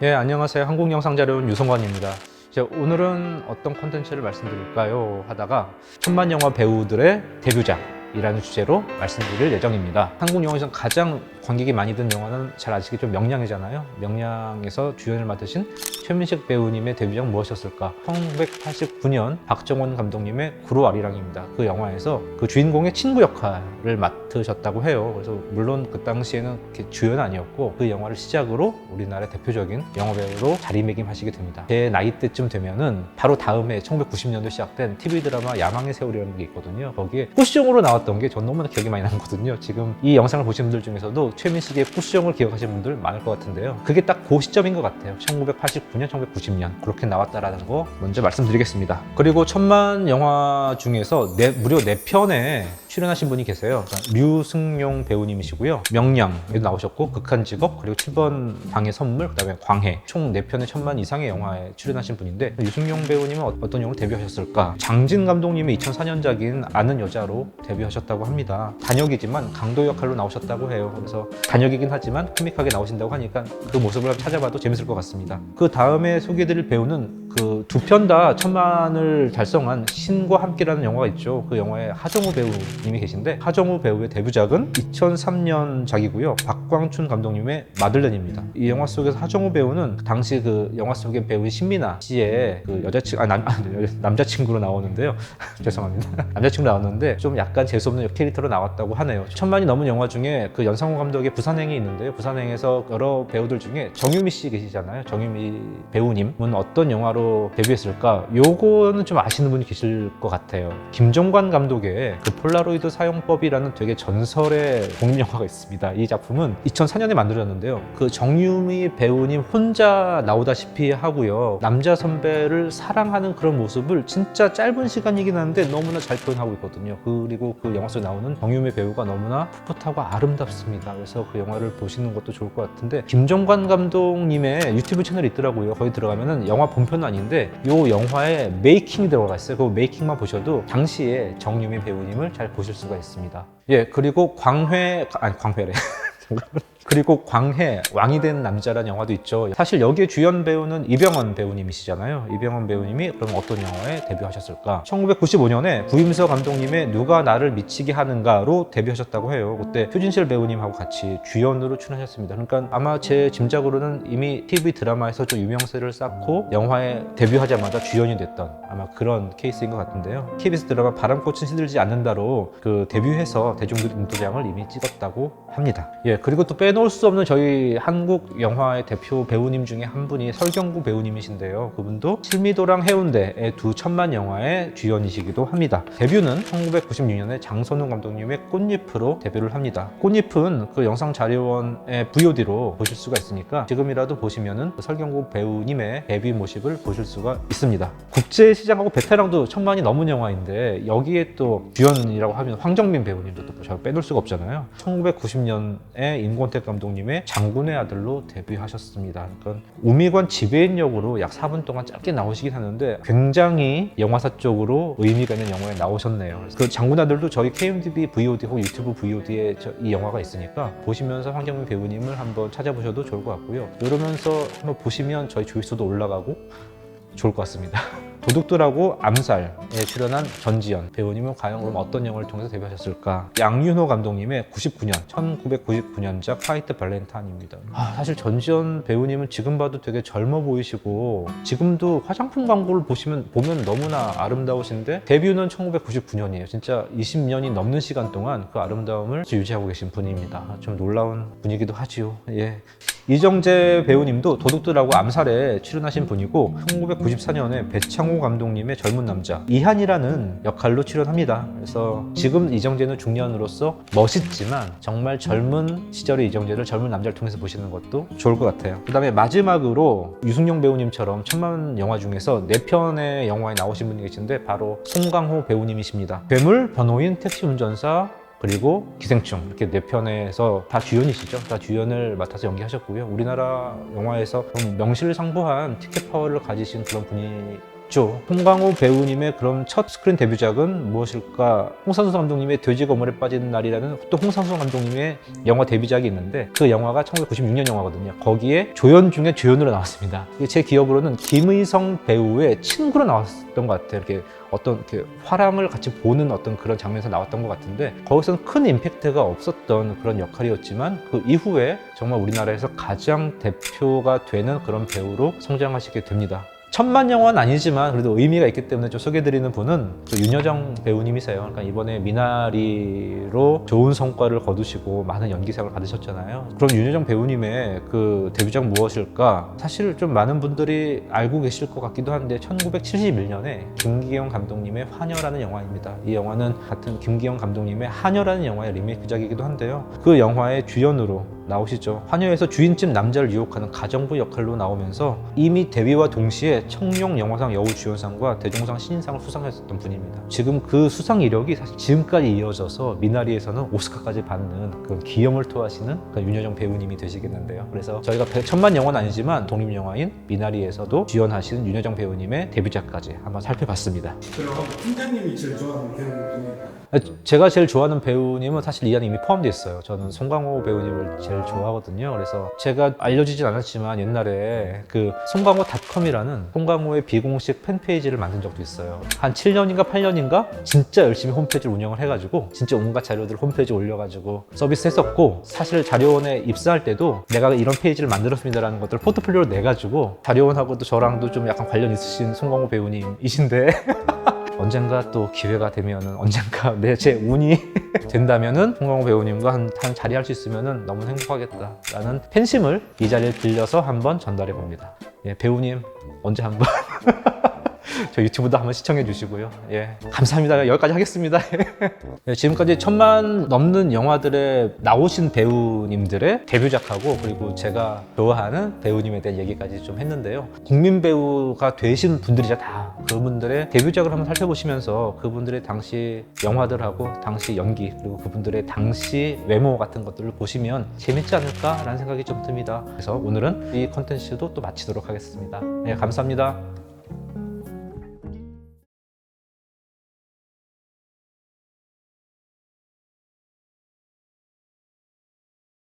예, 안녕하세요. 한국영상자료원 유성관입니다. 오늘은 어떤 콘텐츠를 말씀드릴까요? 하다가 천만영화 배우들의 데뷔작이라는 주제로 말씀드릴 예정입니다. 한국 영화에서 가장 관객이 많이 든 영화는 잘 아시겠죠? 명량이잖아요. 명량에서 주연을 맡으신 최민식 배우님의 데뷔작 무엇이었을까? 1989년 박정원 감독님의 구로아리랑입니다. 그 영화에서 그 주인공의 친구 역할을 맡으셨다고 해요. 그래서 물론 그 당시에는 주연은 아니었고 그 영화를 시작으로 우리나라의 대표적인 영화배우로 자리매김하시게 됩니다. 제 나이 때쯤 되면은 바로 다음해 1990년도에 시작된 TV 드라마 야망의 세월이라는 게 있거든요. 거기에 꾸시용으로 나왔던 게 전 너무나 기억이 많이 나거든요. 지금 이 영상을 보신 분들 중에서도 최민식의 꾸시용을 기억하시는 분들 많을 것 같은데요. 그게 딱 그 시점인 것 같아요. 1989년, 1990년 그렇게 나왔다라는 거 먼저 말씀드리겠습니다. 그리고 천만 영화 중에서 무려 4편에 출연하신 분이 계세요. 류승룡 배우님이시고요. 명량에도 나오셨고 극한직업, 그리고 7번 방의 선물, 그다음에 광해, 총 4편의 천만 이상의 영화에 출연하신 분인데 류승룡 배우님은 어떤 영화로 데뷔하셨을까? 장진 감독님의 2004년작인 아는 여자로 데뷔하셨다고 합니다. 단역이지만 강도 역할로 나오셨다고 해요. 그래서 단역이긴 하지만 코믹하게 나오신다고 하니까 그 모습을 한번 찾아봐도 재밌을 것 같습니다. 그 다음에 소개해드릴 배우는 그 2편 다 천만을 달성한 신과 함께라는 영화가 있죠. 그 영화에 하정우 배우님이 계신데 하정우 배우의 데뷔작은 2003년작이고요. 박광춘 감독님의 마들렌입니다. 이 영화 속에서 하정우 배우는 당시 그 영화 속의 배우인 신민아 씨의 그 남자친구로 나오는데요. 죄송합니다. 남자친구로 나왔는데 좀 약간 재수없는 캐릭터로 나왔다고 하네요. 천만이 넘은 영화 중에 그 연상호 감독의 부산행이 있는데요. 부산행에서 여러 배우들 중에 정유미 씨 계시잖아요. 정유미 배우님은 어떤 영화로 데뷔했을까? 요거는 좀 아시는 분이 계실 것 같아요. 김종관 감독의 그 폴라로이드 사용법이라는 되게 전설의 독립영화가 있습니다. 이 작품은 2004년에 만들어졌는데요. 그 정유미 배우님 혼자 나오다시피 하고요. 남자 선배를 사랑하는 그런 모습을 진짜 짧은 시간이긴 한데 너무나 잘 표현하고 있거든요. 그리고 그 영화 속에 나오는 정유미 배우가 너무나 풋풋하고 아름답습니다. 그래서 그 영화를 보시는 것도 좋을 것 같은데 김종관 감독님의 유튜브 채널이 있더라고요. 거기 들어가면은 영화 본편은 아닌데 이 영화에 메이킹이 들어가 있어요. 그 메이킹만 보셔도 당시에 정유미 배우님을 잘 보실 수가 있습니다. 예, 그리고 광해래. 그리고 광해, 왕이 된 남자라는 영화도 있죠. 사실 여기에 주연 배우는 이병헌 배우님이시잖아요. 이병헌 배우님이 그럼 어떤 영화에 데뷔하셨을까? 1995년에 구임서 감독님의 누가 나를 미치게 하는가로 데뷔하셨다고 해요. 그때 표진실 배우님하고 같이 주연으로 출연하셨습니다. 그러니까 아마 제 짐작으로는 이미 TV 드라마에서 좀 유명세를 쌓고 영화에 데뷔하자마자 주연이 됐던 아마 그런 케이스인 것 같은데요. KBS 드라마 바람꽃은 시들지 않는다로 그 데뷔해서 대중도장을 이미 찍었다고 합니다. 예, 그리고 또 빼놓을 수 없는 저희 한국 영화의 대표 배우님 중에 한 분이 설경구 배우님이신데요. 그분도 실미도랑 해운대의 두 천만 영화의 주연이시기도 합니다. 데뷔는 1996년에 장선우 감독님의 꽃잎으로 데뷔를 합니다. 꽃잎은 그 영상자료원의 VOD로 보실 수가 있으니까 지금이라도 보시면은 설경구 배우님의 데뷔 모습을 보실 수가 있습니다. 국제시장하고 베테랑도 천만이 넘은 영화인데 여기에 또 주연이라고 하면 황정민 배우님도 또 제가 빼놓을 수가 없잖아요. 1990년에 임권택 감독님의 장군의 아들로 데뷔하셨습니다. 그러니까 우미관 지배인 역으로 약 4분 동안 짧게 나오시긴 하는데 굉장히 영화사 쪽으로 의미가 있는 영화에 나오셨네요. 그 장군의 아들도 저희 KMDB VOD 혹은 유튜브 VOD에 이 영화가 있으니까 보시면서 황정민 배우님을 한번 찾아보셔도 좋을 것 같고요. 이러면서 한번 보시면 저희 조회수도 올라가고 좋을 것 같습니다. 도둑들하고 암살에 출연한 전지현 배우님은 과연 그럼 어떤 영화를 통해서 데뷔하셨을까? 양윤호 감독님의 1999년작 화이트 발렌타인입니다. 사실 전지현 배우님은 지금 봐도 되게 젊어 보이시고 지금도 화장품 광고를 보면 너무나 아름다우신데 데뷔는 1999년이에요. 진짜 20년이 넘는 시간 동안 그 아름다움을 유지하고 계신 분입니다. 좀 놀라운 분이기도 하지요. 예. 이정재 배우님도 도둑들하고 암살에 출연하신 분이고 1994년에 배창호 감독님의 젊은 남자 이한이라는 역할로 출연합니다. 그래서 지금 이정재는 중년으로서 멋있지만 정말 젊은 시절의 이정재를 젊은 남자를 통해서 보시는 것도 좋을 것 같아요. 그 다음에 마지막으로 유승용 배우님처럼 천만 영화 중에서 4편의 영화에 나오신 분이 계신데 바로 송강호 배우님이십니다. 괴물, 변호인, 택시 운전사, 그리고 기생충 이렇게 4편에서 다 주연이시죠. 다 주연을 맡아서 연기하셨고요. 우리나라 영화에서 좀 명실상부한 티켓 파워를 가지신 그런 분이 있죠. 송강호 배우님의 그럼 첫 스크린 데뷔작은 무엇일까? 홍상수 감독님의 돼지 거물에 빠진 날이라는 또 홍상수 감독님의 영화 데뷔작이 있는데 그 영화가 1996년 영화거든요. 거기에 조연 중에 조연으로 나왔습니다. 제 기억으로는 김의성 배우의 친구로 나왔던 것 같아요. 이렇게 어떤 이렇게 화랑을 같이 보는 어떤 그런 장면에서 나왔던 것 같은데 거기서는 큰 임팩트가 없었던 그런 역할이었지만 그 이후에 정말 우리나라에서 가장 대표가 되는 그런 배우로 성장하시게 됩니다. 천만 영화는 아니지만 그래도 의미가 있기 때문에 좀 소개해드리는 분은 또 윤여정 배우님이세요. 그러니까 이번에 미나리로 좋은 성과를 거두시고 많은 연기상을 받으셨잖아요. 그럼 윤여정 배우님의 그 데뷔작 무엇일까? 사실 좀 많은 분들이 알고 계실 것 같기도 한데 1971년에 김기영 감독님의 화녀라는 영화입니다. 이 영화는 같은 김기영 감독님의 하녀라는 영화의 리메이크작이기도 한데요. 그 영화의 주연으로 나오시죠. 화녀에서 주인집 남자를 유혹하는 가정부 역할로 나오면서 이미 데뷔와 동시에 청룡 영화상 여우주연상과 대종상 신인상을 수상했었던 분입니다. 지금 그 수상 이력이 사실 지금까지 이어져서 미나리에서는 오스카까지 받는 그 기염을 토하시는 그 윤여정 배우님이 되시겠는데요. 그래서 저희가 천만 영화는 아니지만 독립영화인 미나리에서도 주연하시는 윤여정 배우님의 데뷔작까지 한번 살펴봤습니다. 그럼 팀장님이 제일 좋아하는 배우는 제가 제일 좋아하는 배우님은 사실 이 안에 이미 포함되어 있어요. 저는 송강호 배우님을 제일 좋아하거든요. 그래서 제가 알려지진 않았지만 옛날에 그 송강호닷컴이라는 송강호의 비공식 팬페이지를 만든 적도 있어요. 한 7년인가 8년인가 진짜 열심히 홈페이지를 운영을 해가지고 진짜 온갖 자료들 홈페이지에 올려가지고 서비스 했었고 사실 자료원에 입사할 때도 내가 이런 페이지를 만들었습니다라는 것들을 포트폴리오로 내가지고 자료원하고도 저랑도 좀 약간 관련 있으신 송강호 배우님이신데 언젠가 또 기회가 되면은 언젠가 제 운이 된다면은 송강호 배우님과 한 자리 할 수 있으면은 너무 행복하겠다라는 팬심을 이 자리를 빌려서 한번 전달해 봅니다. 예, 배우님 언제 한번 저 유튜브도 한번 시청해 주시고요. 예, 감사합니다. 여기까지 하겠습니다. 예, 지금까지 1000만 넘는 영화들에 나오신 배우님들의 데뷔작하고 그리고 제가 좋아하는 배우님에 대한 얘기까지 좀 했는데요. 국민 배우가 되신 분들이자 다 그분들의 데뷔작을 한번 살펴보시면서 그분들의 당시 영화들하고 당시 연기 그리고 그분들의 당시 외모 같은 것들을 보시면 재밌지 않을까라는 생각이 좀 듭니다. 그래서 오늘은 이 컨텐츠도 또 마치도록 하겠습니다. 네, 감사합니다.